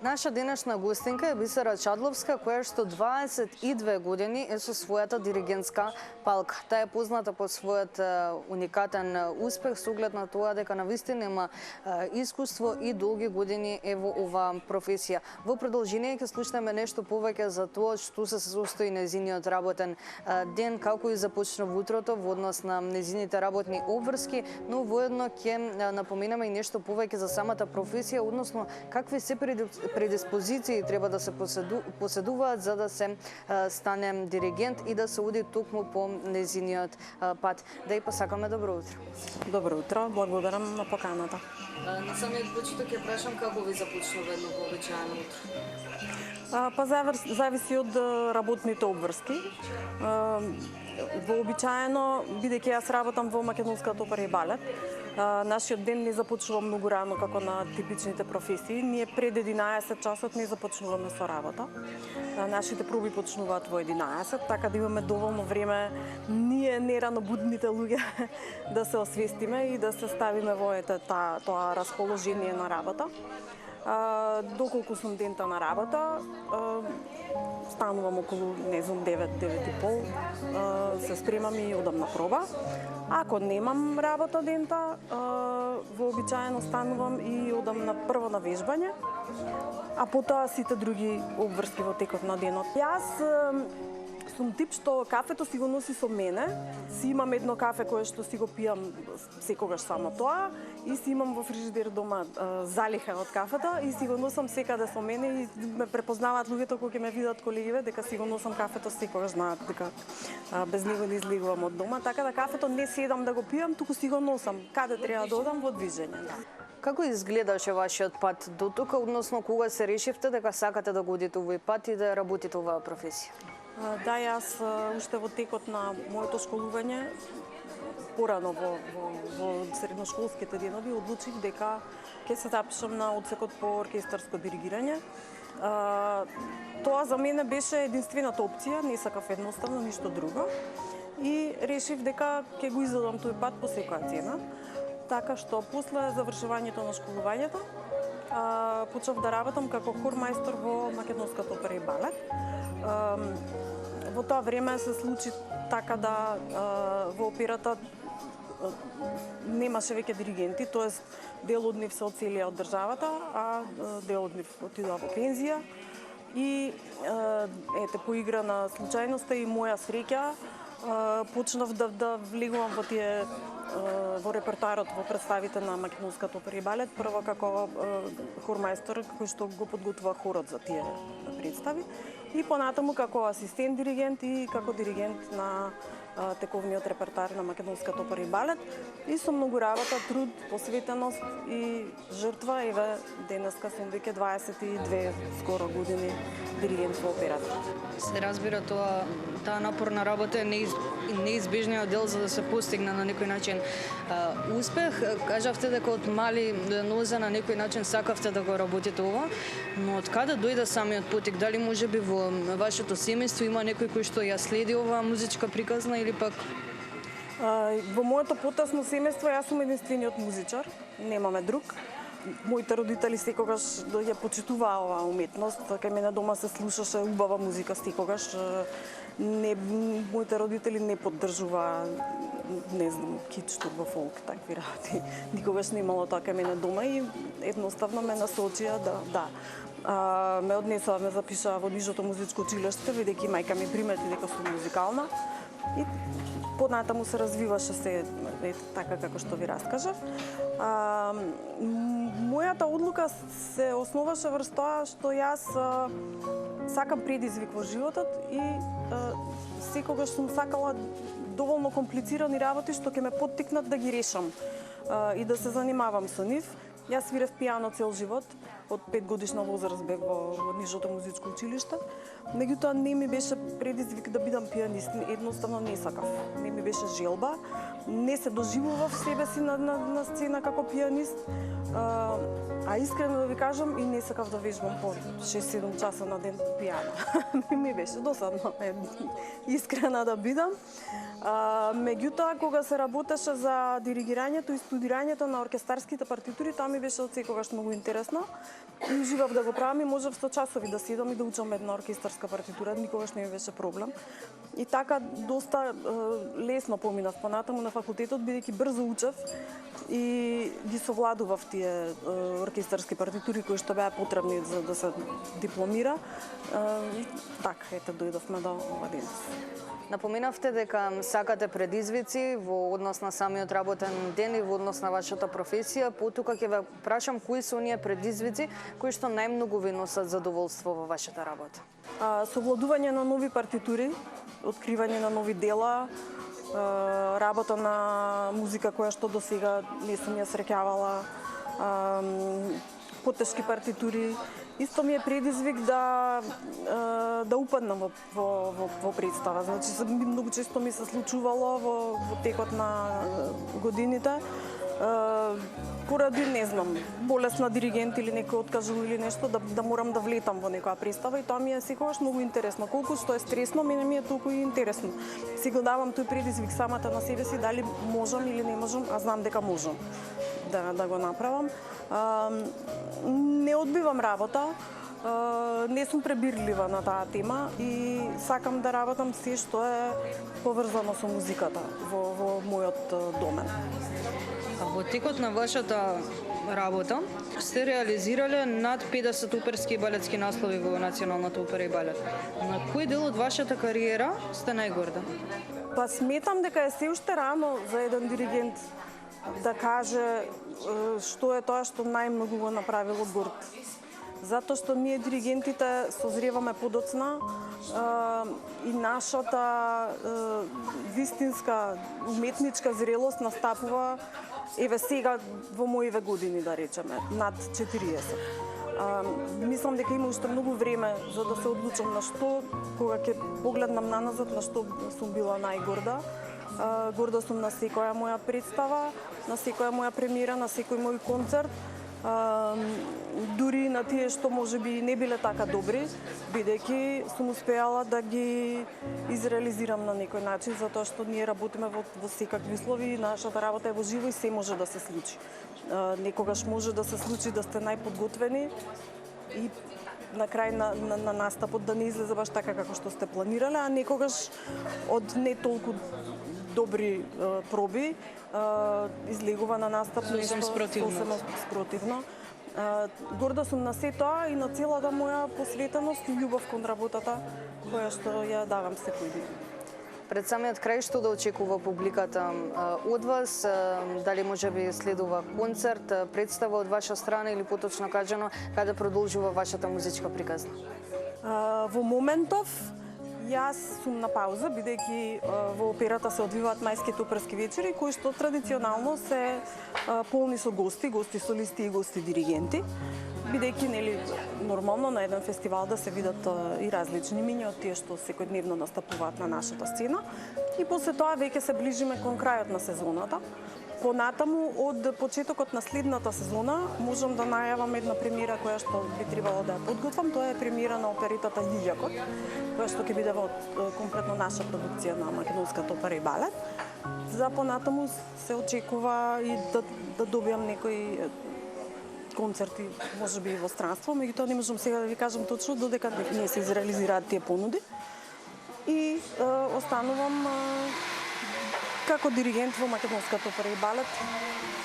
Наша денешна гостинка е Бисера Чадловска, која што 22 години е со својата диригентска палка. Таа е позната по својот уникатен успех со оглед на тоа дека навистина има искуство и долги години е во оваа професија. Во продолжение ќе слушнеме нешто повеќе за тоа што се состои нејзиниот работен ден, како и започнува утрото во однос на нејзините работни обврски, но воедно ќе напоменеме и нешто повеќе за самата професија, односно какви се предиспозиции треба да се поседуваат за да се стане диригент и да се оди токму по нејзиниот пат. Да и посакаме добро утро. Добро утро, благодарам на поканата. На самиот почеток ќе прашам како ви започнува едно вообичаено утро? Па зависи од работните обврски. Вообичаено, бидејќи јас работам во Македонската опера и балет, нашиот ден не започнува многу рано како на типичните професии. Ние пред 11 часот не започнуваме со работа. Нашите проби почнуваат во 11, така да имаме доволно време ние неранобудните луѓе да се освестиме и да се ставиме во тоа расположение на работа. Доколку сум дента на работа, станувам околу 9-9:30, се спремам и одам на проба. Ако немам работа дента, вообичаено станувам и одам на прво на вежбање, а потоа сите други обврски во текот на денот. Јас сум тип што кафето си го носи со мене, си имам едно кафе кое што си го пијам секогаш само тоа и си имам во фрижидер дома залиха од кафето и си го носам секаде со мене и ме препознаваат луѓето кога ќе ме видат колегиве дека си го носам кафето, секогаш знаат дека без него не излегувам од дома, така да кафето не седам да го пијам, туку си го носам каде треба да одам во движење. Како изгледаше вашиот пат до тука, односно кога се решивте дека сакате да го одите овој пат и да работите оваа професија? Да, јас уште во текот на моето школување, порано во средношколските денови, одлучив дека ќе се запишам на одсекот по оркестарско диригирање. Тоа за мене беше единствената опција, не сакав едноставно ништо друго. И решив дека ќе го изедам тој пат по секоја цена. Така што после завршувањето на школувањето, почнав да работам како хормајстор во Македонската опера и балет. Во тоа време се случи така да во операта немаше веќе диригенти, тоест дел од нив се одселија од државата, а дел од нив отидоа во пензија. И ете, по игра на случајноста и моја среќа, почнав да влегувам во тие во репертоарот во представите на Македонската опера и балет, прво како хормајстор кој што го подготвува хорот за тие представи и понатаму како асистент диригент и како диригент на тековниот репертоар на Македонската опера и балет и со многу работа, труд, посветеност и жртва, еве денеска сум веќе 22 скоро години диригент во операта. Се разбира таа напорна работа е неизбежниот дел за да се постигне на некој начин успех. Кажавте дека од мали нозе на некој начин сакавте да го работите ова, но од каде дојде самиот потик? Дали можеби во вашето семејство има некој кој што ја следи оваа музичка приказна или пак? Во моето потесно семејство јас сум единствениот музичар, немаме друг. Моите родители секогаш ја почитуваа оваа уметност, кај мене дома се слушаше убава музика секогаш. Моите родители не поддржуваа, не знам, кич, турбо фолк, такви работи. Никогаш не имало тоа кај мене дома и едноставно ме насочија ме однесаа, ме запишаа во нижото музичко училиште, бидејќи мајка ми примети дека сум музикална. И понатаму се развиваше се така како што ви раскажав. Мојата одлука се основаше врз тоа што јас сакам предизвик во животот и секогаш сум сакала доволно комплицирани работи што ќе ме поттикнат да ги решам и да се занимавам со нив. Јас свирев пијано цел живот, од 5 годишна возраст бев во нижото музичко училиште. Меѓутоа не ми беше предизвик да бидам пијанист, едноставно не сакав. Не ми беше желба, не се доживував себе си на сцена како пијанист. А искрено да ви кажам, и не сакав да вежбам по 6-7 часа на ден пијано. Ми беше досадно, искрена да бидам. Меѓутоа, кога се работеше за диригирањето и студирањето на оркестарските партитури, тоа ми беше од секогаш многу интересно. и уживав да го правам и можев со часови да седам и да учам една оркестарска партитура, никогаш не ми беше проблем. И така доста лесно поминав понатаму на факултетот, бидејќи брзо учев и ги совладував тие оркестарски партитури кои што беа потребни за да се дипломира. Така, ете, дојдовме до ова денес. Напоменавте дека сакате предизвици во однос на самиот работен ден и во однос на вашата професија. Потука ќе ве прашам кои се оние предизвици кои што најмногу ви носат задоволство во вашата работа? Совладување на нови партитури, откривање на нови дела, работа на музика која што досега не сум ја среќавала, потешки партитури. Исто ми е предизвик да упаднам во представа. Значи, многу често ми се случувало во текот на годините, поради, не знам, болест на диригент или некој откажал или нешто, да морам да влетам во некоја представа и тоа ми е секогаш многу интересно. Колку што е стресно, мене ми е толку и интересно. Си го давам тој предизвик самата на себе си, дали можам или не можам, а знам дека можам да го направам. Не одбивам работа, не сум пребирлива на таа тема и сакам да работам се што е поврзано со музиката во мојот домен. Во текот на вашата работа сте реализирале над 50 оперски и балетски наслови во Националната опера и балет. На кој дел од вашата кариера сте најгорда? Па сметам дека е се уште рано за еден диригент да каже што е тоа што најмногу го направило горд. Затоа што ние диригентите созреваме подоцна и нашата вистинска уметничка зрелост настапува еве сега во моиве години, да речеме, над 40. Мислам дека има уште многу време за да се одлучам на што, кога ќе погледнам наназад, на што сум била најгорда. Горда сум на секоја моја представа, на секоја моја премиера, на секој мој концерт. Дури на тие што можеби не биле така добри, бидејќи сум успеала да ги изреализирам на некој начин, затоа што ние работиме во секакви услови, нашата работа е во живо и се може да се случи. Некогаш може да се случи да сте најподготвени и на крај на настапот да не излезе баш така како што сте планирале, а некогаш од не толку добри проби излегува на настап нешто сосема спротивно. Горда сум на се тоа и на целата моја посветеност и љубов кон работата која што ја давам секој ден. Пред самиот крај што да очекува публиката од вас? Дали можеби следува концерт, представа од ваша страна или поточно кажано, каде продолжува вашата музичка приказна? Во моментов јас сум на пауза, бидејќи во операта се одвиваат мајските оперски вечери, кои што традиционално се полни со гости солисти и гости диригенти, бидејќи нели нормално на еден фестивал да се видат и различни мињи од тие што секојдневно настапуваат на нашата сцена. И после тоа веќе се ближиме кон крајот на сезоната. Понатаму, од почетокот на следната сезона, можам да најавам една премиера која што би требало да ја подготвам. Тоа е премиера на оперетата Лилјакот, која што ќе биде во комплетно наша продукција на Македонската опера и балет. За понатаму се очекува и да добијам некои концерти, можеби и во странство, меѓутоа не можам сега да ви кажам точно додека не се изреализираат тие понуди. И останувам како диригент во Македонската опера и балет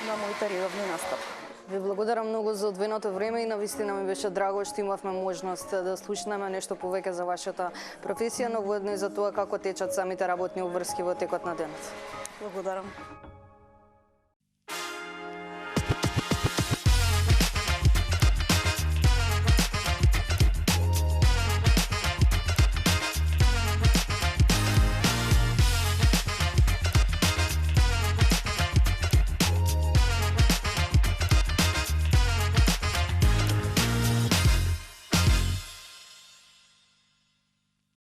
на моите редовни настапи. Ви благодарам многу за одвоеното време и навистина ми беше драго што имавме можност да слушнеме нешто повеќе за вашата професија, но воедно и за тоа како течат самите работни обврски во текот на денот. Благодарам.